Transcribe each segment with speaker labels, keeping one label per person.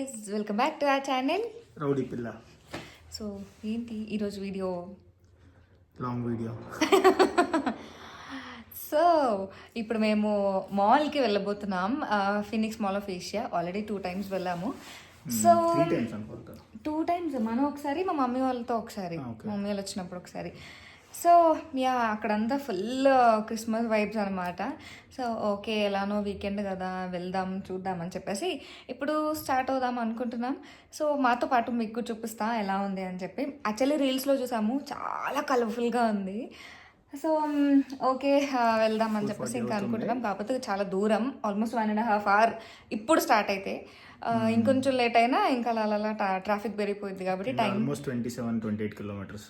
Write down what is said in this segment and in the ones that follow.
Speaker 1: Guys, welcome back to our channel
Speaker 2: rowdy పిల్ల.
Speaker 1: So ఏంటి ఈరోజు వీడియో?
Speaker 2: Long video.
Speaker 1: సో ఇప్పుడు మేము మాల్కి వెళ్ళబోతున్నాం. Phoenix mall of Asia already 2 times వెళ్ళాము. సో
Speaker 2: 3 times అనుకుంటా.
Speaker 1: 2 times మనం ఒకసారి, మా మమ్మీ వాళ్ళతో ఒకసారి,
Speaker 2: Okay.
Speaker 1: మా మమ్మీ వాళ్ళు వచ్చినప్పుడు ఒకసారి. సో యా, అక్కడంతా ఫుల్ క్రిస్మస్ వైబ్స్ అనమాట. సో ఓకే, ఎలానో వీకెండ్ కదా, వెళ్దాం చూద్దాం అని చెప్పేసి ఇప్పుడు స్టార్ట్ అవుదాం అనుకుంటున్నాం. సో మాతో పాటు మీకు చూపిస్తా ఎలా ఉంది అని చెప్పి. యాక్చువల్లీ రీల్స్లో చూసాము, చాలా కలర్ఫుల్గా ఉంది. సో ఓకే, వెళ్దాం అని చెప్పేసి ఇంకా అనుకుంటున్నాం. కాకపోతే చాలా దూరం, ఆల్మోస్ట్ 1.5 hour ఇప్పుడు స్టార్ట్ అయితే. ఇంకొంచెం లేట్ అయినా ఇంకా అలా ట్రాఫిక్ పెరిగిపోయింది కాబట్టి టైం
Speaker 2: ఆల్మోస్ట్ 27-28 kilometers.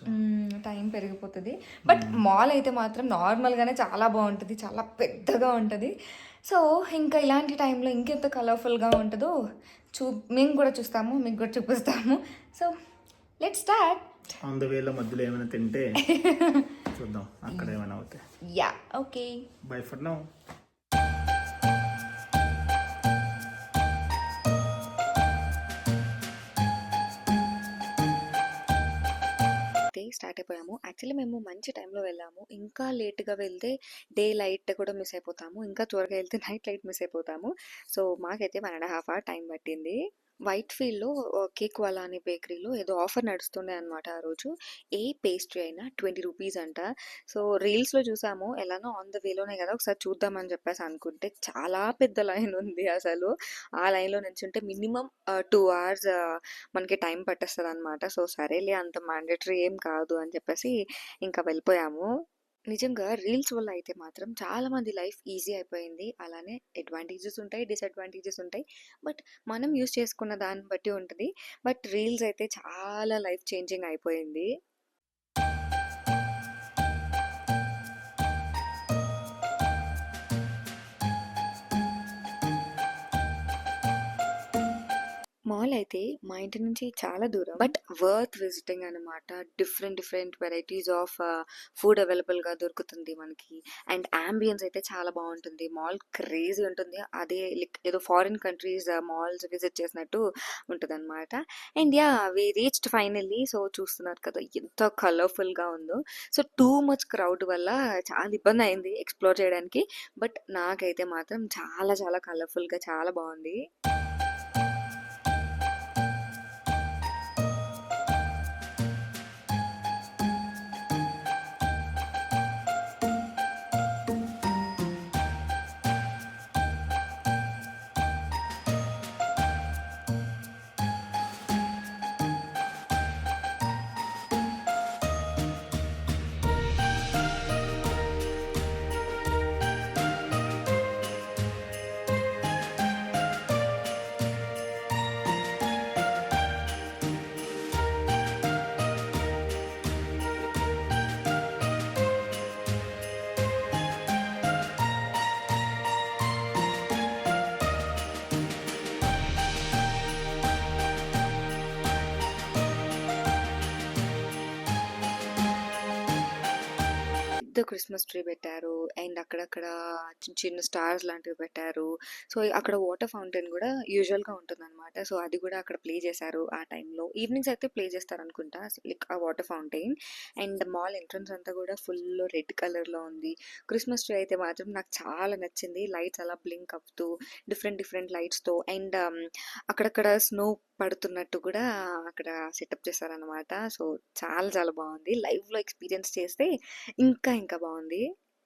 Speaker 1: టైం పెరిగిపోతుంది. బట్ మాల్ అయితే మాత్రం నార్మల్గానే చాలా బాగుంటుంది, చాలా పెద్దగా ఉంటుంది. సో ఇంకా ఇలాంటి టైంలో ఇంకెంత కలర్ఫుల్గా ఉంటుందో మేము కూడా చూస్తాము, మీకు కూడా చూపిస్తాము. So let's start.
Speaker 2: On the వేలో మధ్యలో ఏమైనా తింటే చూద్దాం అక్కడ ఏమైనా అవుతాయి.
Speaker 1: Yeah okay,
Speaker 2: by for now.
Speaker 1: Start అయిపోయాము. యాక్చువల్లీ మేము మంచి టైంలో వెళ్ళాము. ఇంకా లేట్గా వెళ్తే డే లైట్ కూడా మిస్ అయిపోతాము, ఇంకా త్వరగా వెళ్తే నైట్ లైట్ మిస్ అయిపోతాము. సో మాకైతే 1.5 hour టైం పట్టింది. వైట్ ఫీల్డ్లో కేక్ వాలా అనే బేకరీలో ఏదో ఆఫర్ నడుస్తుండే అనమాట ఆ రోజు. ఏ పేస్ట్రీ అయినా 20 rupees అంట. సో రీల్స్లో చూసాము, ఎలానో ఆన్ ద వేలోనే కదా ఒకసారి చూద్దామని చెప్పేసి అనుకుంటే చాలా పెద్ద లైన్ ఉంది అసలు. ఆ లైన్లో నిల్చుంటే మినిమం 2 hours మనకి టైం పట్టేస్తుంది అనమాట. సో సరేలే, అంత మ్యాండేటరీ ఏం కాదు అని చెప్పేసి ఇంకా వెళ్ళిపోయాము. నిజంగా రీల్స్ వల్ల అయితే మాత్రం చాలా మంది లైఫ్ ఈజీ అయిపోయింది. అలానే అడ్వాంటేజెస్ ఉంటాయి, డిసడ్వాంటేజెస్ ఉంటాయి. బట్ మనం యూస్ చేసుకున్న దాన్ని బట్టి ఉంటుంది. బట్ రీల్స్ అయితే చాలా లైఫ్ చేంజింగ్ అయిపోయింది. మాల్ అయితే మా ఇంటి నుంచి చాలా దూరం, బట్ వర్త్ విజిటింగ్ అనమాట. డిఫరెంట్ వెరైటీస్ ఆఫ్ ఫుడ్ అవైలబుల్గా దొరుకుతుంది మనకి. అండ్ అంబియన్స్ అయితే చాలా బాగుంటుంది. మాల్ క్రేజీ ఉంటుంది, అదే లైక్ ఏదో ఫారిన్ కంట్రీస్ మాల్స్ విజిట్ చేసినట్టు ఉంటుంది అనమాట. And yeah, we reached finally. So చూస్తున్నారు కదా ఎంత కలర్ఫుల్గా ఉందో. సో టూ మచ్ క్రౌడ్ వల్ల చాలా ఇబ్బంది అయింది ఎక్స్ప్లోర్ చేయడానికి. బట్ నాకైతే మాత్రం చాలా కలర్ఫుల్గా చాలా బాగుంది. పెద్ద క్రిస్మస్ ట్రీ పెట్టారు. అండ్ అక్కడక్కడ చిన్న స్టార్స్ లాంటివి పెట్టారు. సో అక్కడ వాటర్ ఫౌంటైన్ కూడా యూజువల్గా ఉంటుంది అనమాట. సో అది కూడా అక్కడ ప్లే చేశారు ఆ టైంలో. ఈవినింగ్స్ అయితే ప్లే చేస్తారు అనుకుంటా, లైక్ ఆ water fountain. And mall entrance అంతా కూడా ఫుల్ రెడ్ కలర్లో ఉంది. క్రిస్మస్ ట్రీ అయితే మాత్రం నాకు చాలా నచ్చింది. లైట్స్ అలా బ్లింక్ అవుతూ డిఫరెంట్ లైట్స్తో. అండ్ అక్కడక్కడ స్నో పడుతున్నట్టు కూడా అక్కడ సెటప్ చేశారనమాట. సో చాలా బాగుంది. లైవ్లో ఎక్స్పీరియన్స్ చేస్తే ఇంకా బాగుంది.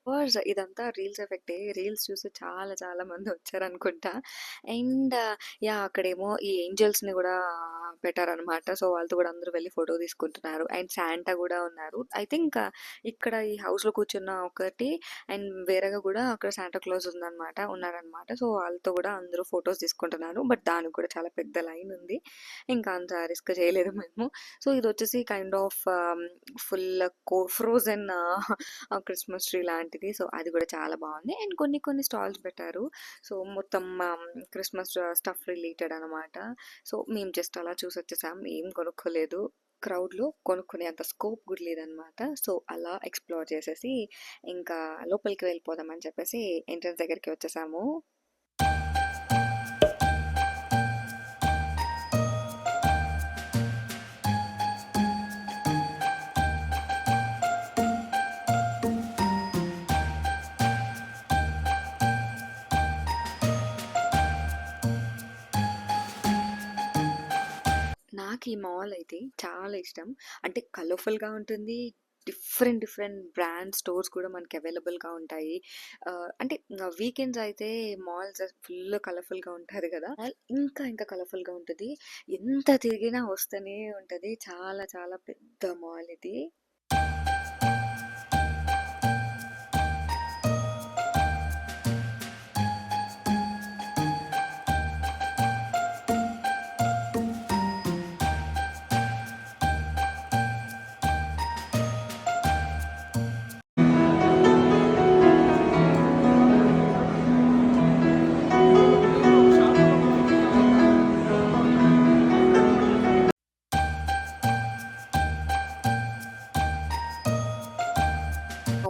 Speaker 1: కోర్స్ ఇదంతా రీల్స్ ఎఫెక్టే. రీల్స్ చూసి చాలా మంది వచ్చారనుకుంటా. అండ్ యా, అక్కడేమో ఈ ఏంజల్స్ని కూడా పెట్టారనమాట. సో వాళ్ళతో కూడా అందరూ వెళ్ళి ఫోటో తీసుకుంటున్నారు. అండ్ శాంటా కూడా ఉన్నారు. ఐ థింక్ ఇక్కడ ఈ హౌస్లో కూర్చున్న ఒకటి, అండ్ వేరేగా కూడా అక్కడ శాంటా క్లాజ్ ఉన్నారనమాట. సో వాళ్ళతో కూడా అందరూ ఫొటోస్ తీసుకుంటున్నారు. బట్ దానికి కూడా చాలా పెద్ద లైన్ ఉంది, ఇంకా అంత రిస్క్ చేయలేదు మేము. సో ఇది వచ్చేసి kind of full frozen Christmas tree లాంటిది. సో అది కూడా చాలా బాగుంది. అండ్ కొన్ని స్టాల్స్ పెట్టారు. సో మొత్తం క్రిస్మస్ స్టఫ్ రిలేటెడ్ అనమాట. సో మేము జస్ట్ అలా చూసి వచ్చేసాం, ఏం కొనుక్కోలేదు. క్రౌడ్లో కొనుక్కునే అంత స్కోప్ కూడా లేదనమాట. సో అలా ఎక్స్ప్లోర్ చేసేసి ఇంకా లోపలికి వెళ్ళిపోదామని చెప్పేసి ఎంట్రన్స్ దగ్గరికి వచ్చేసాము. నాకు ఈ మాల్ అయితే చాలా ఇష్టం. అంటే కలర్‌ఫుల్‌గా ఉంటుంది. డిఫరెంట్ డిఫరెంట్ బ్రాండ్ స్టోర్స్ కూడా మనకి అవైలబుల్‌గా ఉంటాయి. అంటే వీకెండ్స్ అయితే మాల్స్ ఫుల్ కలర్‌ఫుల్‌గా ఉంటది కదా! మాల్ ఇంకా ఇంకా కలర్‌ఫుల్‌గా ఉంటది. ఎంత తిరిగినా వస్తూనే ఉంటది. చాలా చాలా పెద్ద మాల్ ఇది.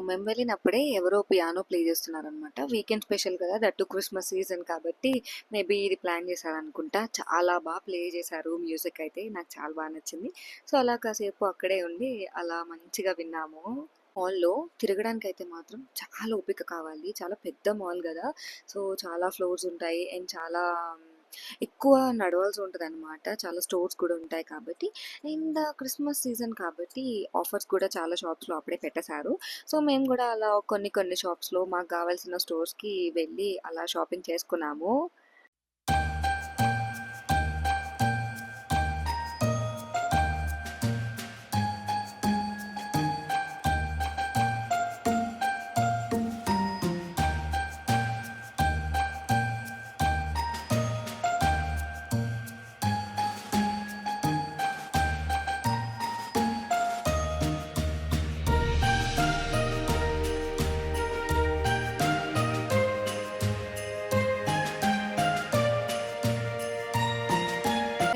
Speaker 1: మేము వెళ్ళినప్పుడే ఎవరో పియానో ప్లే చేస్తున్నారనమాట. వీకెండ్ స్పెషల్ కదా! దట్ టూ క్రిస్మస్ సీజన్ కాబట్టి మేబీ ఇది ప్లాన్ చేశారనుకుంటా. చాలా ప్లే చేశారు మ్యూజిక్ అయితే. నాకు చాలా నచ్చింది. సో, అలా కాసేపు అక్కడే ఉండి అలా మంచిగా విన్నాము. మాల్‌లో తిరగడానికైతే మాత్రం చాలా ఓపిక కావాలి. చాలా పెద్ద మాల్ గదా! సో, చాలా ఫ్లోర్స్ ఉంటాయి. అండ్ చాలా ఎక్కువ నడవాల్సి ఉంటదనమాట. చాలా స్టోర్స్ కూడా ఉంటాయి కాబట్టి. అండ్ క్రిస్మస్ సీజన్ కాబట్టి ఆఫర్స్ కూడా చాలా షాప్స్‌లో అప్పుడే పెట్టేశారు. సో, మేము గూడా అలా కొన్ని కొన్ని షాప్స్‌లో మాకు గావాల్సిన స్టోర్స్‌కి వెళ్ళి అలా షాపింగ్ చేసుకున్నాము.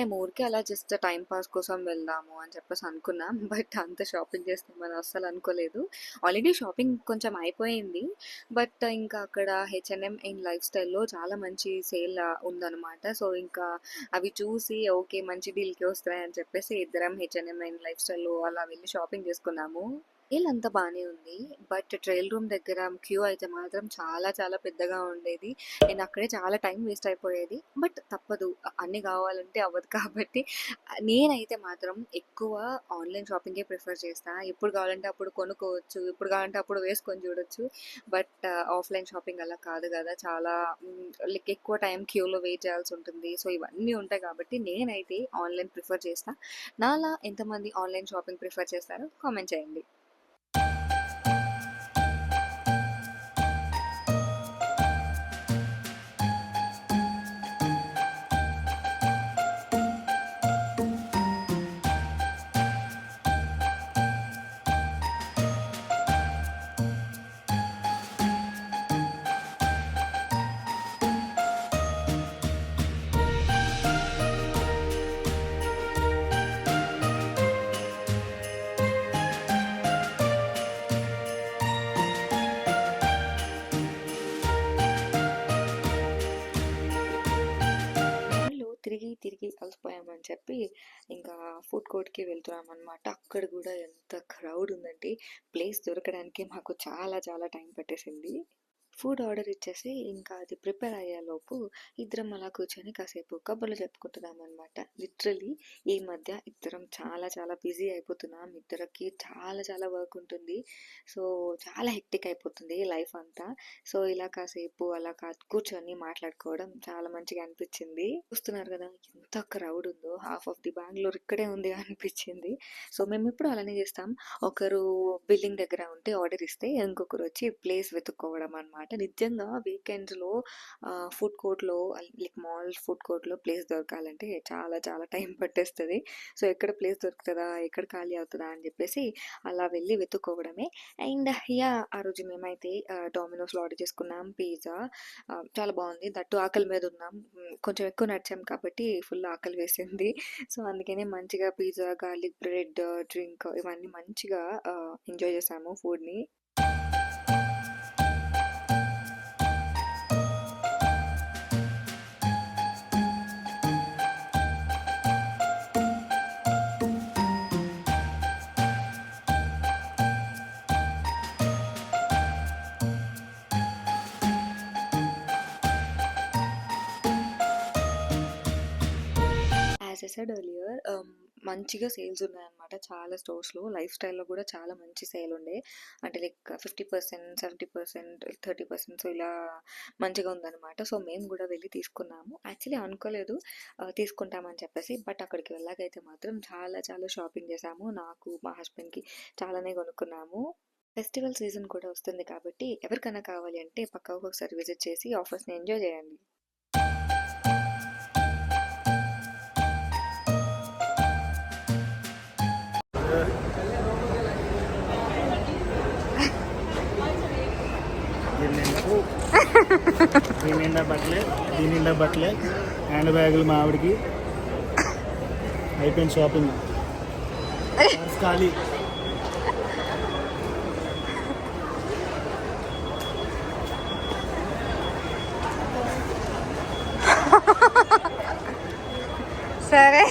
Speaker 1: మేము ఊరికే అలా జస్ట్ టైమ్ పాస్ కోసం వెళ్దాము అని చెప్పేసి అనుకున్నాం. బట్ అంత షాపింగ్ చేస్తామని అస్సలు అనుకోలేదు. ఆల్రెడీ షాపింగ్ కొంచెం అయిపోయింది. బట్ ఇంకా అక్కడ హెచ్ఎన్ఎం అండ్ లైఫ్ స్టైల్‌లో చాలా మంచి సేల్ ఉందనమాట. సో, ఇంకా అవి చూసి ఓకే. మంచి డీల్‌కే వస్తాయని చెప్పేసి ఇద్దరం హెచ్ఎన్ఎం అండ్ లైఫ్ స్టైల్‌లో అలా వెళ్లి షాపింగ్ చేసుకున్నాము. సేల్ అంతా బానే ఉంది. బట్ ట్రయల్ రూమ్ దగ్గర క్యూ అయితే మాత్రం చాలా చాలా పెద్దగా ఉండేది. నేను అక్కడే చాలా టైం వేస్ట్ అయిపోయేది. బట్ తప్పదు. అన్నీ కావాలంటే అవ్వదు కాబట్టి నేనైతే మాత్రం ఎక్కువ ఆన్‌లైన్ షాపింగే ప్రిఫర్ చేస్తా. ఎప్పుడు కావాలంటే అప్పుడు కొనుక్కోవచ్చు. ఎప్పుడు కావాలంటే అప్పుడు వేసుకొని చూడొచ్చు. బట్ ఆఫ్‌లైన్ షాపింగ్ అలా కాదు కదా! చాలా లైక్ ఎక్కువ టైం క్యూలో వెయిట్ చేయాల్సి ఉంటుంది. సో, ఇవన్నీ ఉంటాయి కాబట్టి నేనైతే ఆన్‌లైన్ ప్రిఫర్ చేస్తా. నాలా ఎంతమంది ఆన్‌లైన్ షాపింగ్ ప్రిఫర్ చేస్తారో కామెంట్ చేయండి. మాల్‌లో తిరిగి, తిరిగి అలసిపోయామని చెప్పి ఇంకా ఫుడ్ కోర్ట్‌కి వెళ్తున్నామనమాట. అక్కడ గూడా ఎంత క్రౌడ్ ఉందంటే ప్లేస్ దొరకడానికి మాకు చాలా చాలా టైం పట్టేసింది. ఫుడ్ ఆర్డర్ ఇచ్చేసి ఇంకా అది ప్రిపేర్ అయ్యేలోపు ఇద్దరం అలా కూర్చొని కాసేపు కబుర్లు చెప్పుకుంటున్నామనమాట. లిటరల్లీ ఈ మధ్య ఇద్దరం చాలా చాలా బిజీ అయిపోతున్నాం. ఇద్దరికి చాలా చాలా వర్క్ ఉంటుంది. సో, చాలా హెక్టిక్ అయిపోతుంది లైఫ్ అంతా. సో, ఇలా కాసేపు అలా కూర్చొని మాట్లాడుకోవడం చాలా మంచిగా అనిపించింది. చూస్తున్నారు కదా ఎంత క్రౌడ్ ఉందో. హాఫ్ ఆఫ్ ది బెంగుళూరు ఇక్కడే ఉంది అనిపించింది. సో, మేమెప్పుడు అలానే చేస్తాం. ఒకరు బిల్లింగ్ దగ్గర ఉంటే ఆర్డర్ ఇస్తే ఇంకొకరు వచ్చి ప్లేస్ వెతుక్కోవడం అనమాట. నిజంగా వీకెండ్స్‌లో ఫుడ్ కోర్ట్‌లో లైక్ మాల్ ఫుడ్ కోర్ట్‌లో ప్లేస్ దొరకాలంటే చాలా చాలా టైం పట్టేస్తది. సో, ఎక్కడ ప్లేస్ దొరుకుతదా? ఎక్కడ ఖాళీ అవుతదా? అని చెప్పేసి అలా వెళ్లి వెతుక్కోవడమే. And yeah! ఆ రోజు మేమైతే డోమినోస్‌లో ఆర్డర్ చేసుకున్నాం పిజ్జా. చాలా బాగుంది. దట్టు ఆకలి మీద ఉన్నాం. కొంచెం ఎక్కువ నడిచాం కాబట్టి ఫుల్ ఆకలి వేసింది. సో, అందుకనే మంచిగా పిజ్జా, గార్లిక్ బ్రెడ్, డ్రింక్ ఇవన్నీ మంచిగా ఎంజాయ్ చేసాము ఫుడ్‌ని. యాజ్ ఐ సెడ్ ఎర్లియర్ మంచిగా సేల్స్ ఉన్నాయన్నమాట చాలా స్టోర్స్‌లో. లైఫ్ స్టైల్‌లో కూడా చాలా మంచి సేల్ ఉండే. అంటే లైక్ 50%, 70%, 30% సో, ఇలా మంచిగా ఉందన్నమాట. సో, మేము కూడా వెళ్ళి తీసుకున్నాము. యాక్చువల్లీ అనుకోలేదు తీసుకుంటామని చెప్పేసి. బట్ అక్కడికి వెళ్ళాకైతే మాత్రం చాలా చాలా షాపింగ్ చేశాము. నాకు, మా హస్బెండ్‌కి చాలానే కొనుక్కున్నాము. ఫెస్టివల్ సీజన్ కూడా వస్తుంది కాబట్టి ఎవరికైనా కావాలి అంటే పక్కాగా ఒకసారి విజిట్ చేసి ఆఫర్స్‌ని ఎంజాయ్ చేయండి.
Speaker 2: దీని నిండా బట్టలే, దీని నిండా బట్టలే, హ్యాండ్ బ్యాగులు మా ఆవిడకి. అయిపోయింది షాపింగ్, ఖాళీ.
Speaker 1: సరే